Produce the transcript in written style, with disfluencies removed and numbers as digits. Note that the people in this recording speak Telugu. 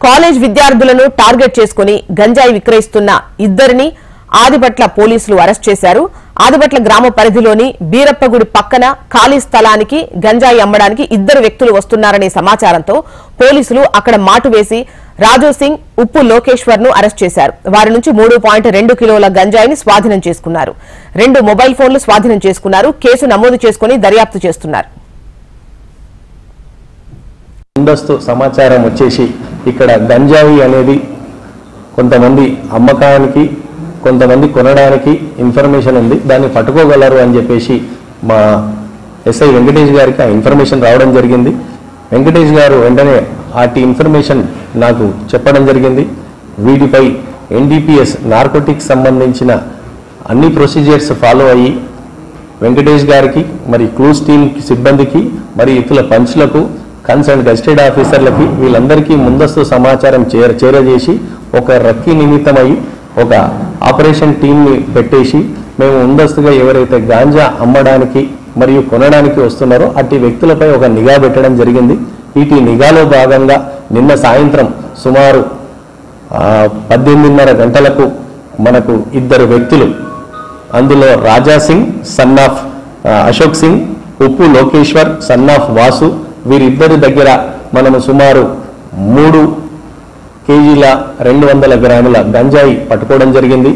కాలేజ్ విద్యార్థులను టార్గెట్ చేసుకుని గంజాయి విక్రయిస్తున్న ఇద్దరిని ఆదిబట్ల పోలీసులు అరెస్ట్ చేశారు. ఆదిబట్ల గ్రామ పరిధిలోని బీరప్పగుడి పక్కన ఖాళీ స్థలానికి గంజాయి అమ్మడానికి ఇద్దరు వ్యక్తులు వస్తున్నారనే సమాచారంతో పోలీసులు అక్కడ మాటు వేసి రాజు సింగ్, ఉప్పు లోకేశ్వర్ ను అరెస్ట్ చేశారు. వారి నుంచి 3.2 కిలోల గంజాయిని స్వాధీనం చేసుకున్నారు. 2 మొబైల్ ఫోన్లు స్వాధీనం చేసుకున్నారు. కేసు నమోదు చేసుకుని దర్యాప్తు చేస్తున్నారు. ముందస్తు సమాచారం వచ్చేసి ఇక్కడ గంజాయి అనేది కొంతమంది అమ్మకానికి కొంతమంది కొనడానికి ఇన్ఫర్మేషన్ ఉంది, దాన్ని పట్టుకోగలరు అని చెప్పేసి మా ఎస్ఐ వెంకటేష్ గారికి ఆ ఇన్ఫర్మేషన్ రావడం జరిగింది. వెంకటేష్ గారు వెంటనే ఆటి ఇన్ఫర్మేషన్ నాకు చెప్పడం జరిగింది. వీటిపై ఎన్డీపీఎస్ నార్కోటిక్స్ సంబంధించిన అన్ని ప్రొసీజర్స్ ఫాలో అయ్యి వెంకటేష్ గారికి, మరి క్లూస్ టీమ్ సిబ్బందికి, మరి ఇతర పంచ్లకు, కన్సర్న్ గెస్టెడ్ ఆఫీసర్లకి వీళ్ళందరికీ ముందస్తు సమాచారం చేరజేసి ఒక రక్కీ నిమిత్తమై ఒక ఆపరేషన్ టీమ్ని పెట్టేసి మేము ముందస్తుగా ఎవరైతే గాంజా అమ్మడానికి మరియు కొనడానికి వస్తున్నారో అట్టి వ్యక్తులపై ఒక నిఘా పెట్టడం జరిగింది. వీటి నిఘాలో భాగంగా నిన్న సాయంత్రం సుమారు 18:30 గంటలకు మనకు ఇద్దరు వ్యక్తులు, అందులో రాజా సింగ్ సన్ ఆఫ్ అశోక్ సింగ్, ఉప్పు లోకేశ్వర్ సన్ ఆఫ్ వాసు, వీరిద్దరి దగ్గర మనము సుమారు 3 కేజీల 200 గ్రాముల గంజాయి పట్టుకోవడం జరిగింది.